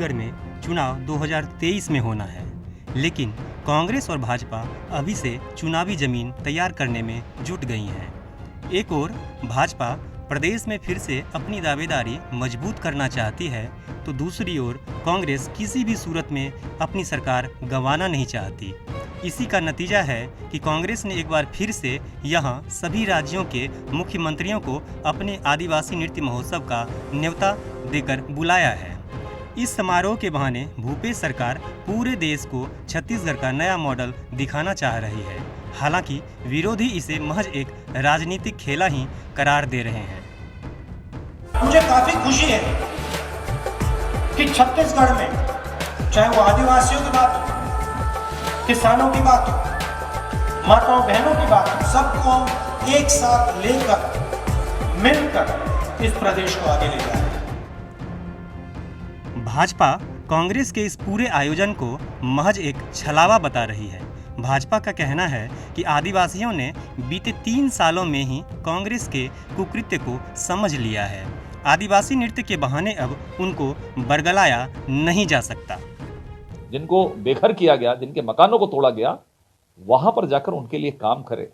छत्तीसगढ़ में चुनाव 2023 में होना है, लेकिन कांग्रेस और भाजपा अभी से चुनावी जमीन तैयार करने में जुट गई हैं। एक ओर भाजपा प्रदेश में फिर से अपनी दावेदारी मजबूत करना चाहती है, तो दूसरी ओर कांग्रेस किसी भी सूरत में अपनी सरकार गंवाना नहीं चाहती। इसी का नतीजा है कि कांग्रेस ने एक बार फिर से यहां सभी राज्यों के मुख्यमंत्रियों को अपने आदिवासी नृत्य महोत्सव का न्योता देकर बुलाया है। इस समारोह के बहाने भूपेश सरकार पूरे देश को छत्तीसगढ़ का नया मॉडल दिखाना चाह रही है। हालांकि विरोधी इसे महज एक राजनीतिक खेला ही करार दे रहे हैं। मुझे काफी खुशी है कि छत्तीसगढ़ में चाहे वो आदिवासियों की बात हो, किसानों की बात हो, माताओं बहनों की बात हो, सबको एक साथ लेकर मिलकर इस प्रदेश को आगे ले जाए। भाजपा कांग्रेस के इस पूरे आयोजन को महज एक छलावा बता रही है। भाजपा का कहना है कि आदिवासियों ने बीते 3 सालों में ही कांग्रेस के कुकृत्य को समझ लिया है। आदिवासी नृत्य के बहाने अब उनको बरगलाया नहीं जा सकता। जिनको बेघर किया गया, जिनके मकानों को तोड़ा गया, वहां पर जाकर उनके लिए काम करे।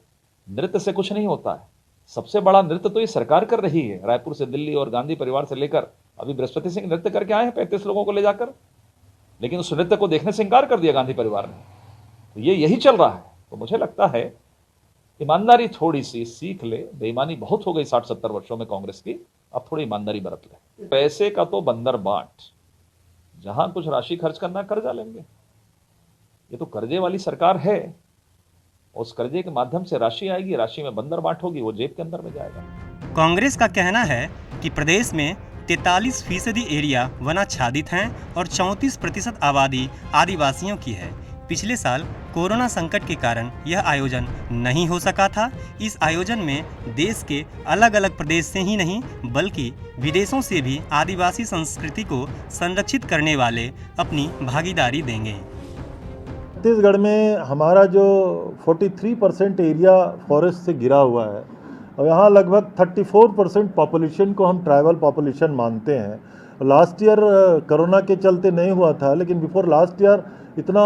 नृत्य से कुछ नहीं होता है। सबसे बड़ा नृत्य तो ये सरकार कर रही है। रायपुर से दिल्ली और गांधी परिवार से लेकर अभी बृहस्पति सिंह नृत्य करके आए हैं 35 लोगों को ले जाकर, लेकिन उस नृत्य को देखने से इंकार कर दिया गांधी परिवार ने। तो ये यही चल रहा है। तो मुझे लगता है ईमानदारी थोड़ी सी सीख ले। बेईमानी बहुत हो गई 60-70 वर्षों में कांग्रेस की, अब थोड़ी ईमानदारी बरत ले। पैसे का तो बंदर बांट, जहां कुछ राशि खर्च करना कर्जा लेंगे। ये तो कर्जे वाली सरकार है। उस कर्जे के माध्यम से राशि आएगी, राशि में बंदर बांट होगी, वो जेब के अंदर में जाएगा। कांग्रेस का कहना है कि प्रदेश में 43% एरिया वनाच्छादित हैं और 34% आबादी आदिवासियों की है। पिछले साल कोरोना संकट के कारण यह आयोजन नहीं हो सका था। इस आयोजन में देश के अलग अलग प्रदेश से ही नहीं बल्कि विदेशों से भी आदिवासी संस्कृति को संरक्षित करने वाले अपनी भागीदारी देंगे। छत्तीसगढ़ में हमारा जो 43% एरिया फॉरेस्ट से घिरा हुआ है और यहाँ लगभग 34% पॉपुलेशन को हम ट्राइबल पॉपुलेशन मानते हैं। लास्ट ईयर कोरोना के चलते नहीं हुआ था, लेकिन बिफोर लास्ट ईयर इतना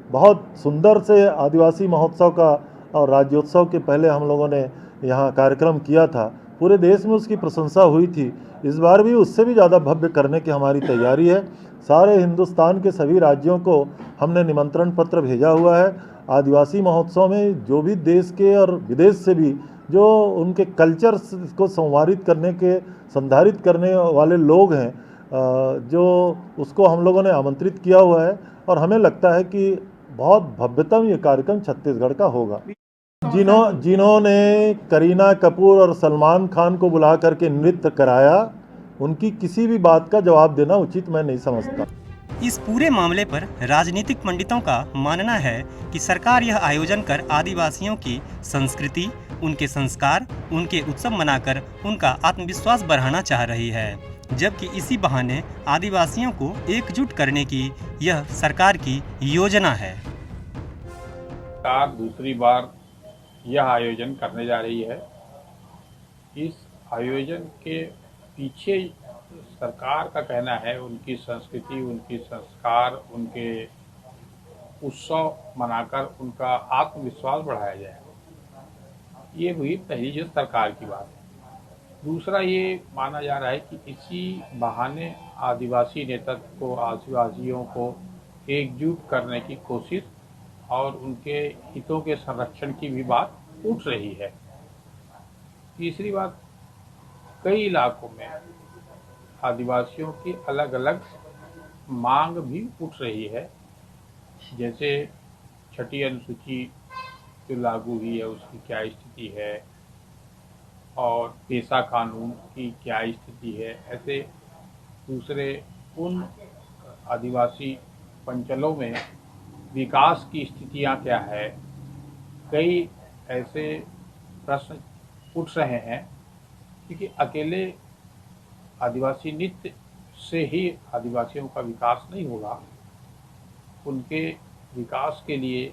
बहुत सुंदर से आदिवासी महोत्सव का और राज्योत्सव के पहले हम लोगों ने यहाँ कार्यक्रम किया था। पूरे देश में उसकी प्रशंसा हुई थी। इस बार भी उससे भी ज़्यादा भव्य करने की हमारी तैयारी है। सारे हिंदुस्तान के सभी राज्यों को हमने निमंत्रण पत्र भेजा हुआ है। आदिवासी महोत्सव में जो भी देश के और विदेश से भी जो उनके कल्चर को संवारित करने के संधारित करने वाले लोग हैं, जो उसको हम लोगों ने आमंत्रित किया हुआ है और हमें लगता है कि बहुत भव्यतम ये कार्यक्रम छत्तीसगढ़ का होगा। जिन्होंने करीना कपूर और सलमान खान को बुला करके नृत्य कराया, उनकी किसी भी बात का जवाब देना उचित मैं नहीं समझता। इस पूरे मामले पर राजनीतिक पंडितों का मानना है कि सरकार यह आयोजन कर आदिवासियों की संस्कृति, उनके संस्कार, उनके उत्सव मनाकर उनका आत्मविश्वास बढ़ाना चाह रही है, जबकि इसी बहाने आदिवासियों को एकजुट करने की यह सरकार की योजना है। सरकार दूसरी बार यह आयोजन करने जा रही है। इस आयोजन के पीछे सरकार का कहना है उनकी संस्कृति, उनकी संस्कार, उनके उत्सव मनाकर उनका आत्मविश्वास बढ़ाया जाए। ये हुई पहली जो सरकार की बात है। दूसरा ये माना जा रहा है कि इसी बहाने आदिवासी नेतृत्व को, आदिवासियों को एकजुट करने की कोशिश और उनके हितों के संरक्षण की भी बात उठ रही है। तीसरी बात, कई इलाकों में आदिवासियों की अलग अलग मांग भी उठ रही है। जैसे छठी अनुसूची जो लागू हुई है उसकी क्या स्थिति है और पेशा कानून की क्या स्थिति है। ऐसे दूसरे उन आदिवासी अंचलों में विकास की स्थितियां क्या है, कई ऐसे प्रश्न उठ रहे हैं। क्योंकि अकेले आदिवासी नृत्य से ही आदिवासियों का विकास नहीं होगा। उनके विकास के लिए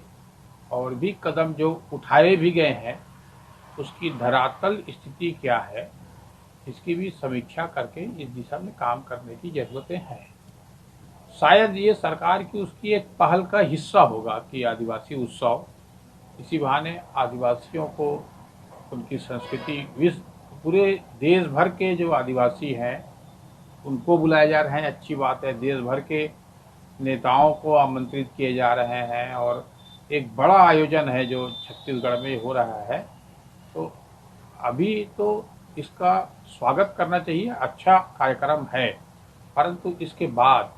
और भी कदम जो उठाए भी गए हैं उसकी धरातल स्थिति क्या है, इसकी भी समीक्षा करके इस दिशा में काम करने की ज़रूरतें हैं। शायद ये सरकार की उसकी एक पहल का हिस्सा होगा कि आदिवासी उत्सव, इसी बहाने आदिवासियों को उनकी संस्कृति, विश्व पूरे देश भर के जो आदिवासी हैं उनको बुलाए जा रहे हैं, अच्छी बात है। देश भर के नेताओं को आमंत्रित किए जा रहे हैं और एक बड़ा आयोजन है जो छत्तीसगढ़ में हो रहा है। तो अभी तो इसका स्वागत करना चाहिए, अच्छा कार्यक्रम है, परंतु इसके बाद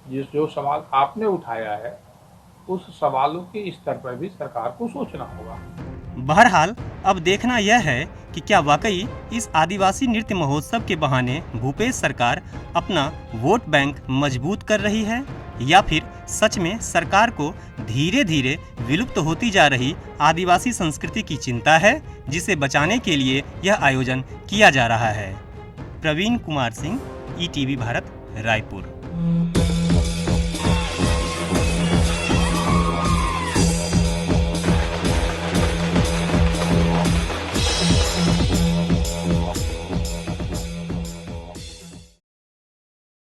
जो सवाल आपने उठाया है उस सवालों के स्तर पर भी सरकार को सोचना होगा। बहरहाल अब देखना यह है कि क्या वाकई इस आदिवासी नृत्य महोत्सव के बहाने भूपेश सरकार अपना वोट बैंक मजबूत कर रही है या फिर सच में सरकार को धीरे धीरे विलुप्त होती जा रही आदिवासी संस्कृति की चिंता है, जिसे बचाने के लिए यह आयोजन किया जा रहा है। प्रवीण कुमार सिंह, ETV भारत, रायपुर।